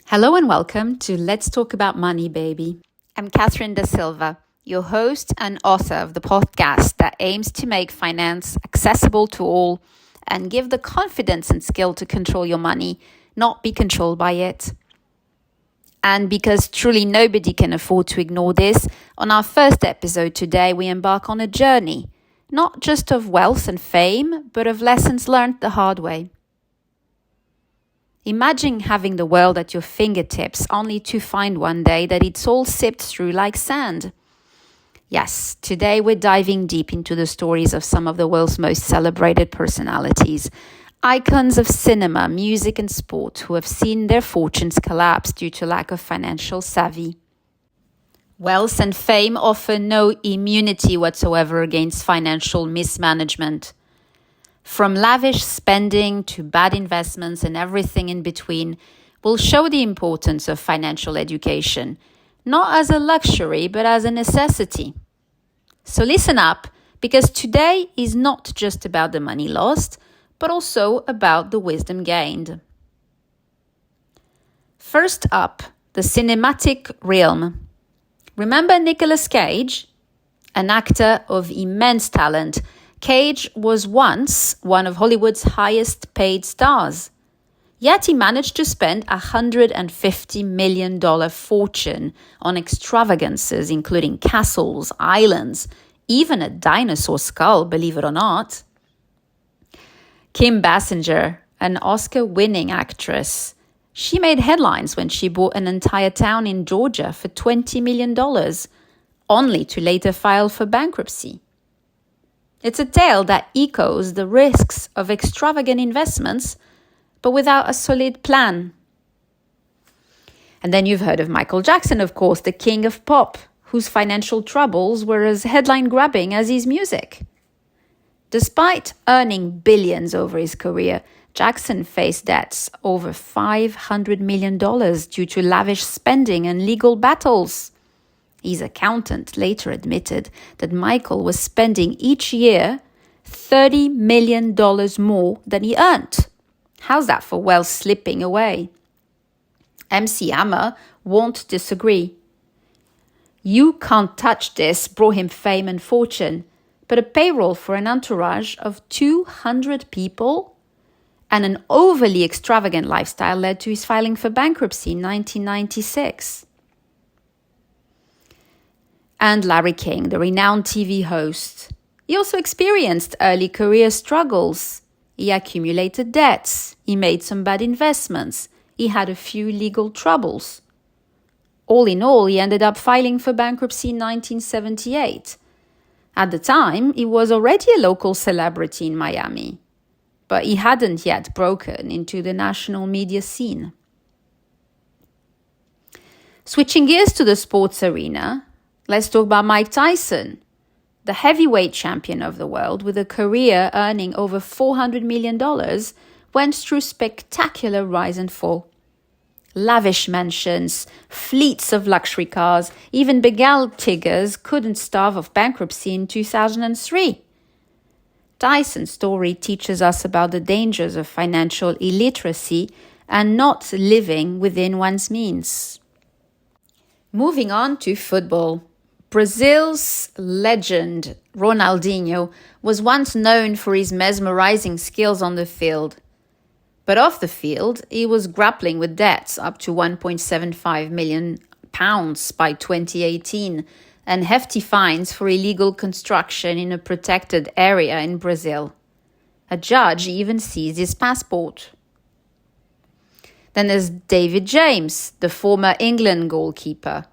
Hello and welcome to Let's Talk About Money, Baby. I'm Catherine Da Silva, your host and author of the podcast that aims to make finance accessible to all and give the confidence and skill to control your money, not be controlled by it. And because truly nobody can afford to ignore this, on our first episode today, we embark on a journey, not just of wealth and fame, but of lessons learned the hard way. Imagine having the world at your fingertips only to find one day that it's all sipped through like sand. Yes, today we're diving deep into the stories of some of the world's most celebrated personalities, icons of cinema, music and sport who have seen their fortunes collapse due to lack of financial savvy. Wealth and fame offer no immunity whatsoever against financial mismanagement. From lavish spending to bad investments and everything in between, will show the importance of financial education, not as a luxury, but as a necessity. So listen up, because today is not just about the money lost, but also about the wisdom gained. First up, the cinematic realm. Remember Nicolas Cage? An actor of immense talent, Cage was once one of Hollywood's highest paid stars. Yet he managed to spend a $150 million fortune on extravagances, including castles, islands, even a dinosaur skull, believe it or not. Kim Basinger, an Oscar-winning actress, she made headlines when she bought an entire town in Georgia for $20 million, only to later file for bankruptcy. It's a tale that echoes the risks of extravagant investments, but without a solid plan. And then you've heard of Michael Jackson, of course, the king of pop, whose financial troubles were as headline-grabbing as his music. Despite earning billions over his career, Jackson faced debts over $500 million due to lavish spending and legal battles. His accountant later admitted that Michael was spending each year $30 million more than he earned. How's that for wealth slipping away? MC Hammer won't disagree. You Can't Touch This brought him fame and fortune, but a payroll for an entourage of 200 people and an overly extravagant lifestyle led to his filing for bankruptcy in 1996. And Larry King, the renowned TV host. He also experienced early career struggles. He accumulated debts. He made some bad investments. He had a few legal troubles. All in all, he ended up filing for bankruptcy in 1978. At the time, he was already a local celebrity in Miami, but he hadn't yet broken into the national media scene. Switching gears to the sports arena, let's talk about Mike Tyson, the heavyweight champion of the world with a career earning over $400 million, went through spectacular rise and fall. Lavish mansions, fleets of luxury cars, even Bengal tigers couldn't starve of bankruptcy in 2003. Tyson's story teaches us about the dangers of financial illiteracy and not living within one's means. Moving on to football. Brazil's legend, Ronaldinho, was once known for his mesmerizing skills on the field. But off the field, he was grappling with debts up to £1.75 million by 2018 and hefty fines for illegal construction in a protected area in Brazil. A judge even seized his passport. Then there's David James, the former England goalkeeper.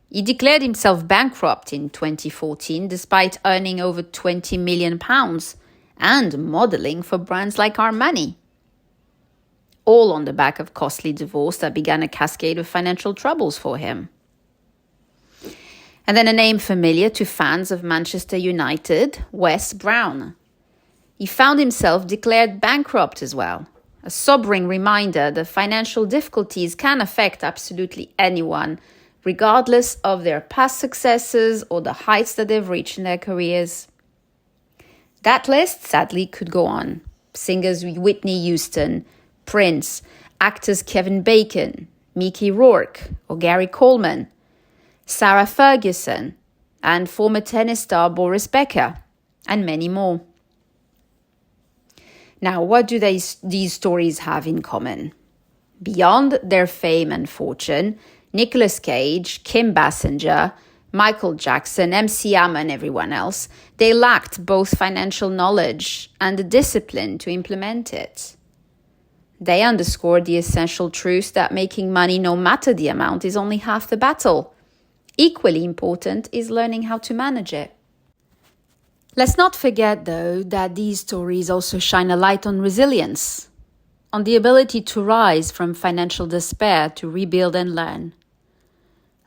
He declared himself bankrupt in 2014 despite earning over £20 million and modelling for brands like Armani. All on the back of costly divorce that began a cascade of financial troubles for him. And then a name familiar to fans of Manchester United, Wes Brown. He found himself declared bankrupt as well. A sobering reminder that financial difficulties can affect absolutely anyone, regardless of their past successes or the heights that they've reached in their careers. That list, sadly, could go on. Singers Whitney Houston, Prince, actors Kevin Bacon, Mickey Rourke or Gary Coleman, Sarah Ferguson, and former tennis star Boris Becker, and many more. Now, what do these stories have in common? Beyond their fame and fortune, Nicolas Cage, Kim Basinger, Michael Jackson, MC Hammer, and everyone else, they lacked both financial knowledge and the discipline to implement it. They underscored the essential truth that making money, no matter the amount, is only half the battle. Equally important is learning how to manage it. Let's not forget, though, that these stories also shine a light on resilience, on the ability to rise from financial despair to rebuild and learn.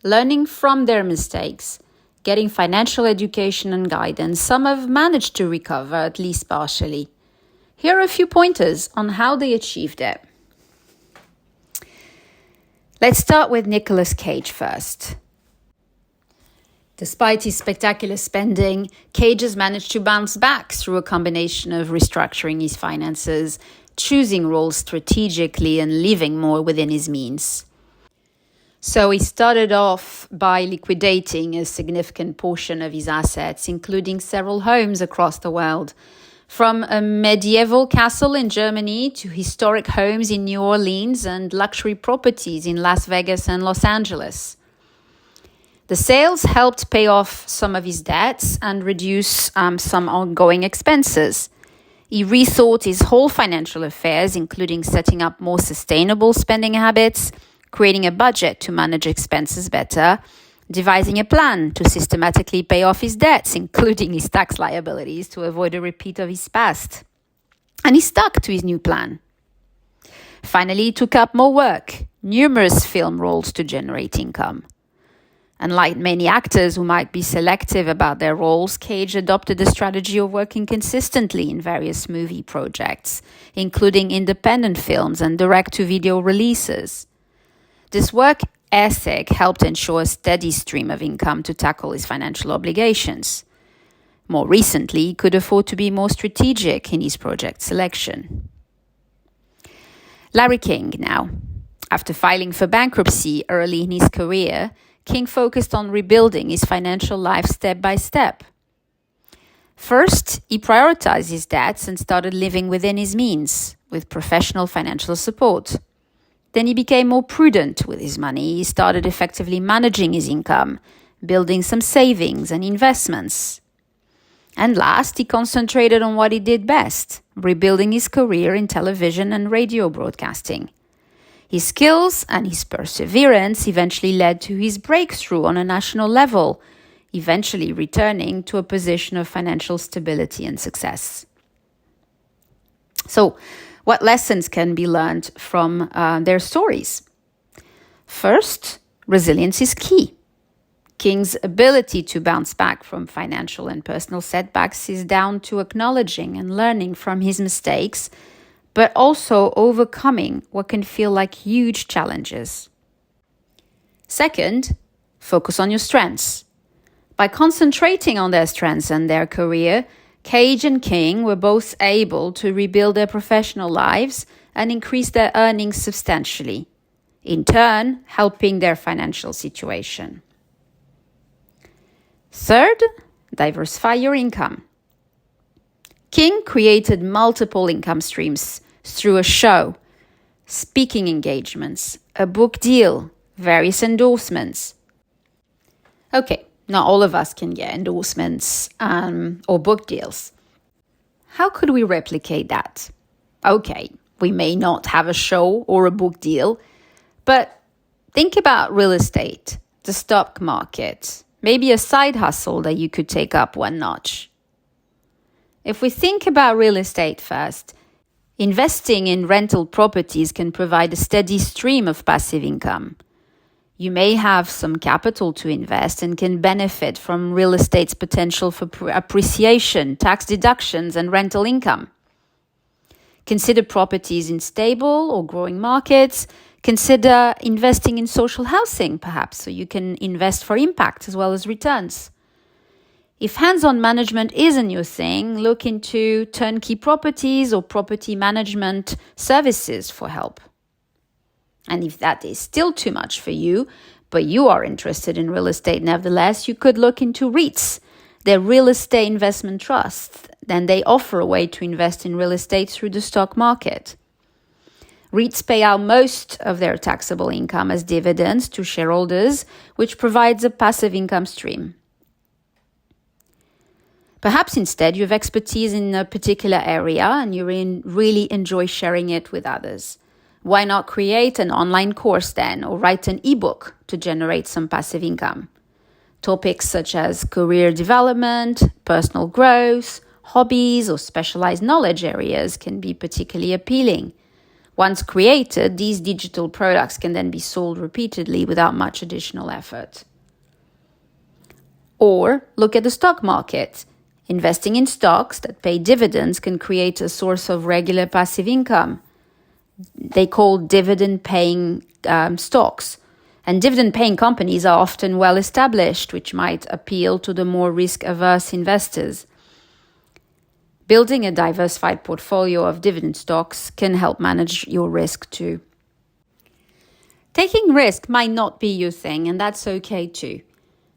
Learning from their mistakes, getting financial education and guidance, some have managed to recover, at least partially. Here are a few pointers on how they achieved it. Let's start with Nicolas Cage first. Despite his spectacular spending, Cage has managed to bounce back through a combination of restructuring his finances, choosing roles strategically, and living more within his means. So he started off by liquidating a significant portion of his assets, including several homes across the world, from a medieval castle in Germany to historic homes in New Orleans and luxury properties in Las Vegas and Los Angeles. The sales helped pay off some of his debts and reduce some ongoing expenses. He rethought his whole financial affairs, including setting up more sustainable spending habits, creating a budget to manage expenses better, devising a plan to systematically pay off his debts, including his tax liabilities, to avoid a repeat of his past. And he stuck to his new plan. Finally, he took up more work, numerous film roles to generate income. Unlike many actors who might be selective about their roles, Cage adopted a strategy of working consistently in various movie projects, including independent films and direct-to-video releases. This work ethic helped ensure a steady stream of income to tackle his financial obligations. More recently, he could afford to be more strategic in his project selection. Larry King now. After filing for bankruptcy early in his career, King focused on rebuilding his financial life step by step. First, he prioritized his debts and started living within his means, with professional financial support. Then he became more prudent with his money. He started effectively managing his income, building some savings and investments. And last, he concentrated on what he did best, rebuilding his career in television and radio broadcasting. His skills and his perseverance eventually led to his breakthrough on a national level, eventually returning to a position of financial stability and success. So, what lessons can be learned from their stories? First, resilience is key. King's ability to bounce back from financial and personal setbacks is down to acknowledging and learning from his mistakes, but also overcoming what can feel like huge challenges. Second, focus on your strengths. By concentrating on their strengths and their career, Cage and King were both able to rebuild their professional lives and increase their earnings substantially, in turn helping their financial situation. Third, diversify your income. King created multiple income streams through a show, speaking engagements, a book deal, various endorsements. Okay, not all of us can get endorsements or book deals. How could we replicate that? Okay, we may not have a show or a book deal, but think about real estate, the stock market, maybe a side hustle that you could take up one notch. If we think about real estate first, investing in rental properties can provide a steady stream of passive income. You may have some capital to invest and can benefit from real estate's potential for appreciation, tax deductions, and rental income. Consider properties in stable or growing markets. Consider investing in social housing, perhaps, so you can invest for impact as well as returns. If hands-on management isn't your thing, look into turnkey properties or property management services for help. And if that is still too much for you, but you are interested in real estate nevertheless, you could look into REITs. They're real estate investment trusts. Then they offer a way to invest in real estate through the stock market. REITs pay out most of their taxable income as dividends to shareholders, which provides a passive income stream. Perhaps instead you have expertise in a particular area and you really enjoy sharing it with others. Why not create an online course then, or write an ebook to generate some passive income? Topics such as career development, personal growth, hobbies, or specialized knowledge areas can be particularly appealing. Once created, these digital products can then be sold repeatedly without much additional effort. Or look at the stock market. Investing in stocks that pay dividends can create a source of regular passive income. They call dividend-paying stocks. And dividend-paying companies are often well-established, which might appeal to the more risk-averse investors. Building a diversified portfolio of dividend stocks can help manage your risk too. Taking risk might not be your thing, and that's okay too.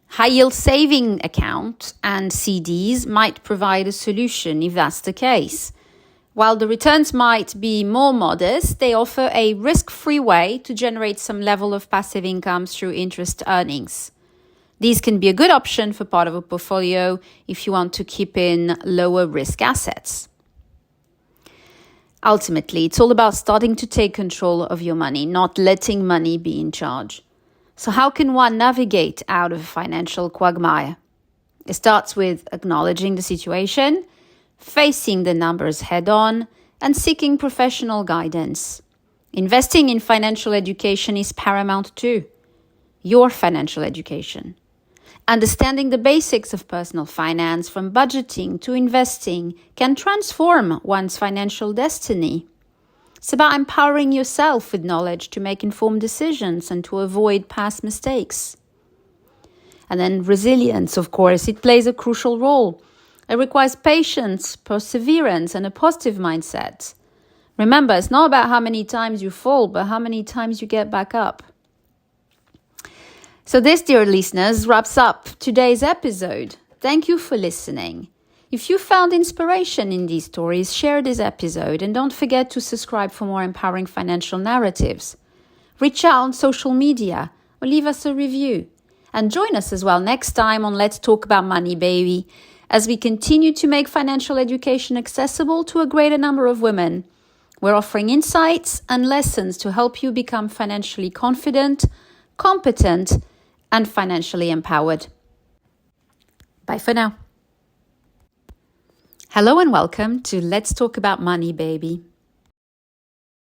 High-yield saving account and CDs might provide a solution if that's the case. While the returns might be more modest, they offer a risk-free way to generate some level of passive income through interest earnings. These can be a good option for part of a portfolio if you want to keep in lower risk assets. Ultimately, it's all about starting to take control of your money, not letting money be in charge. So how can one navigate out of a financial quagmire? It starts with acknowledging the situation, facing the numbers head-on, and seeking professional guidance. Investing in financial education is paramount too. Your financial education. Understanding the basics of personal finance, from budgeting to investing, can transform one's financial destiny. It's about empowering yourself with knowledge to make informed decisions and to avoid past mistakes. And then resilience, of course, it plays a crucial role. It requires patience, perseverance, and a positive mindset. Remember, it's not about how many times you fall, but how many times you get back up. So this, dear listeners, wraps up today's episode. Thank you for listening. If you found inspiration in these stories, share this episode and don't forget to subscribe for more empowering financial narratives. Reach out on social media or leave us a review. And join us as well next time on Let's Talk About Money, Baby, as we continue to make financial education accessible to a greater number of women. We're offering insights and lessons to help you become financially confident, competent, and financially empowered. Bye for now. Hello and welcome to Let's Talk About Money, Baby.